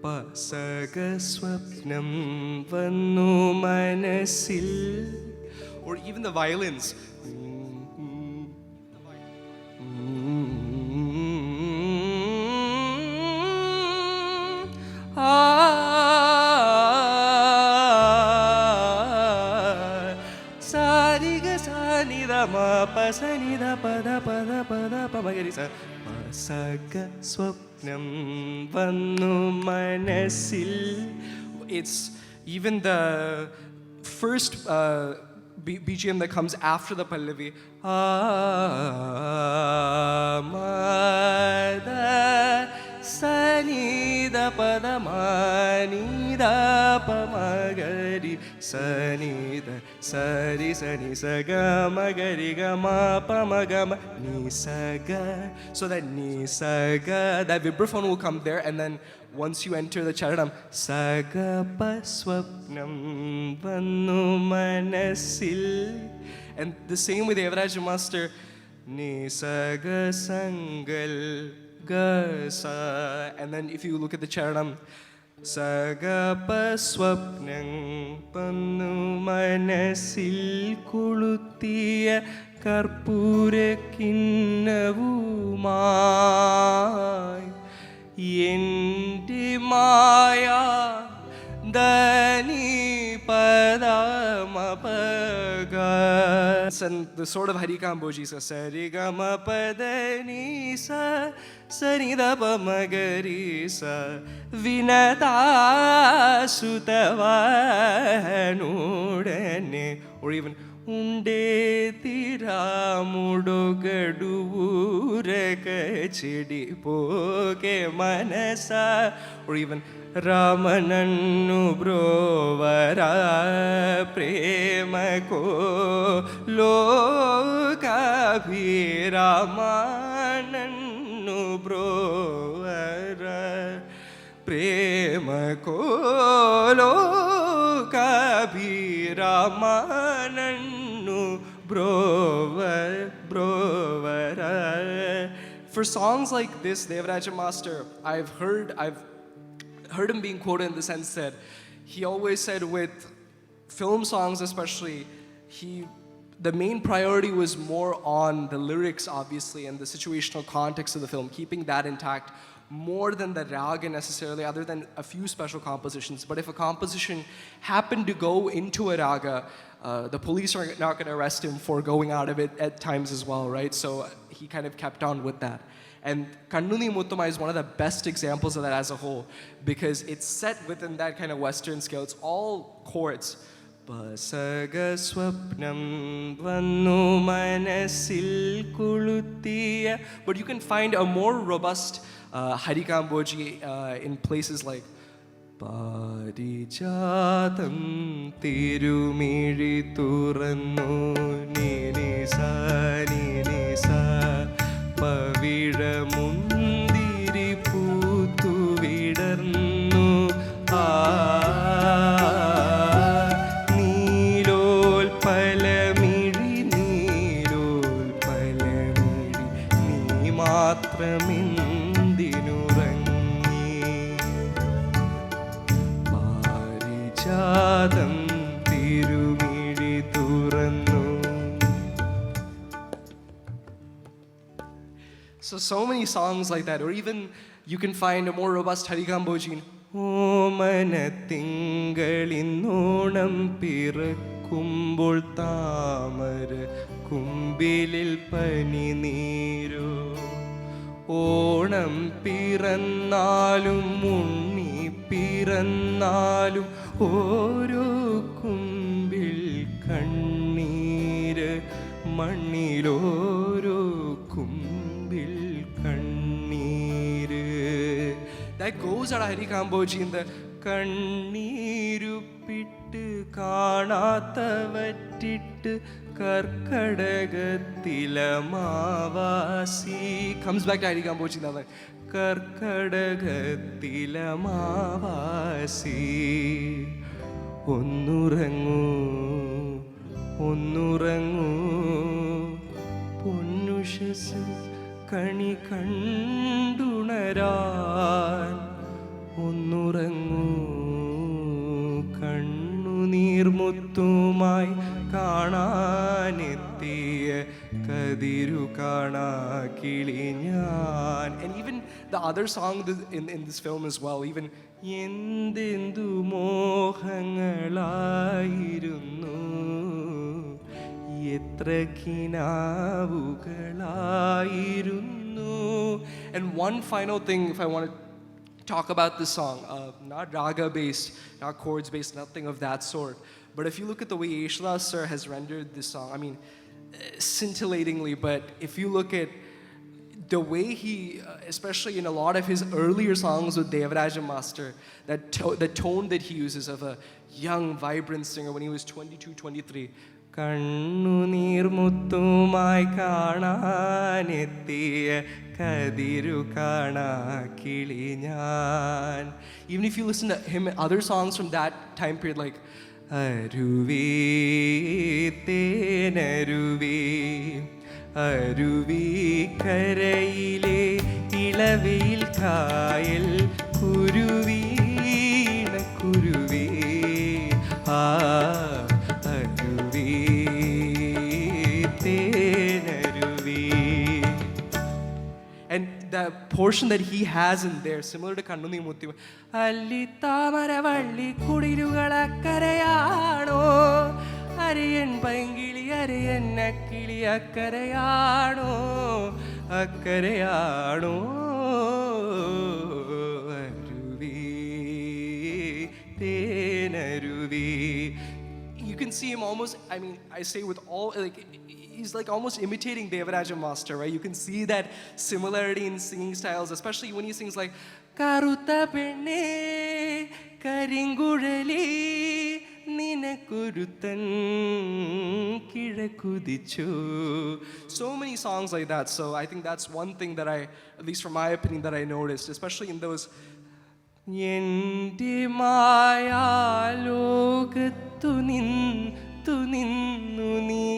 പസകസ്വപ്നം വന്നു മനസ്സിൽ. Or even the violins. പസകസ്വപ്നം വന്നു മനസ്സിൽ. It's even the first BGM that comes after the Pallavi. Amada sanida padamanida pamagari sanida sari sani saga magari gama pamagama nisaga. So that nisaga, that vibraphone will come there, and then once you enter the charanam, sagapaswapnam vannu manasil. And the same with Devaraja Master, nisaga sangal gasa. And then if you look at the charanam, sagapaswapnam vannu manasil kuluttiya karpura kinnavumai എൻ്റെ മായ ധനി പദമപഗ. And the sort of Harikamboji sa sarigama padani sa saridapamagari sa vinata sutavanudane. Or even unde tiramudogadu kachidi poke manasa. Or even ramanannu brovara premako lokabhi ramanannu brovara premako lokabhi ramanannu brovara. For songs like this, Devaraja Master, I've heard him being quoted in the sense that he always said with film songs especially, the main priority was more on the lyrics, obviously, and the situational context of the film, keeping that intact more than the raga necessarily, other than a few special compositions. But if a composition happened to go into a raga, the police are not going to arrest him for going out of it at times as well, right? So he kind of kept on with that. And Kannuni Muttama is one of the best examples of that as a whole, because it's set within that kind of Western scale. It's all chords. Pasagaswapnam vannu manasil kuluttiya. But you can find a more robust Harikamboji in places like പാരിജാതം തിരുമിഴി തുറന്നു നിനിസ നിനിസ പവിഴമുന്തിരി പൂത്തു വിടർന്നു നീലോൽപലമിഴി നീലോൽപലമിഴി നീ മാത്രമെന്തിനുറങ്ങി പാരിജാതം തിരുമിഴി തുറന്നു. So many songs like that. Or even you can find a more robust Harikamboji in ഓമനത്തിങ്കളിന്നോണം പിറക്കുമ്പോൾ താമര കുമ്പിലിൽ പനിനീരോ. ഓണം പിറന്നാലും ഉണ്ണി പിറന്നാലും ഓരോ കുമ്പിൽ കണ്ണീര് മണ്ണിലോരോ കുമ്പിൽ കണ്ണീര്. That goes out of Harikamboji in the കണ്ണീരുപ്പിട്ട് കാണാത്തവറ്റിട്ട് കർക്കടകത്തിലമാവാസി. Comes back to Harikamboji now, like കർക്കടകത്തിലമാവാസി. ഒന്നുറങ്ങൂ ഒന്നുറങ്ങൂ പൊന്നുഷസ് കണി കണ്ടുണരാൻ ഒന്നുറ നീർമുത്തുമായി കാണാനെത്തിയ കതിരു കാണാ കിളി ഞാൻ. And even the other song in this film as well, even എന്തെന്തു മോഹങ്ങളായിരുന്നു എത്ര കിനാവുകളായിരുന്നു. And one final thing, if I want to talk about this song, not raga based, not chords based, nothing of that sort, but if you look at the way Yesudas sir has rendered this song, I mean, scintillatingly, but if you look at the way he, especially in a lot of his earlier songs with Devaraja Master, the tone that he uses of a young, vibrant singer when he was 22, 23. കണ്ണുനീർമുത്തുമായി കാണാനെത്തിയ കതിരു കാണാ കിളി ഞാൻ. Even if you listen to him and other songs from that time period, like അരുവേ തേനരുവേ അരുവി കരയിലെ ഇളവയിൽ കായൽ കുരുവീണ കുരുവേ ആ അരുവി Thenaruvi. And the portion that he has in there, similar to Kannuni Mutti, alli tamara valli kudirugalakkareyano Arian പൈങ്കിളി അരിയൻ അക്കിളി അക്കരയാണോ അക്കരയാണോ അരുവി Thenaruvi. You can see him almost, I mean, I say with all, like, he's like almost imitating Devaraja Master, right? You can see that similarity in singing styles, especially when he sings like Karuta penne karingurali നിനക്കുരുത്തൻ കിഴക്കുതിച്ചു. So many songs like that. So I think that's one thing that I, at least from my opinion, that I noticed, especially in those എൻ്റെ മായാലോകത്തു നിന്നു നീ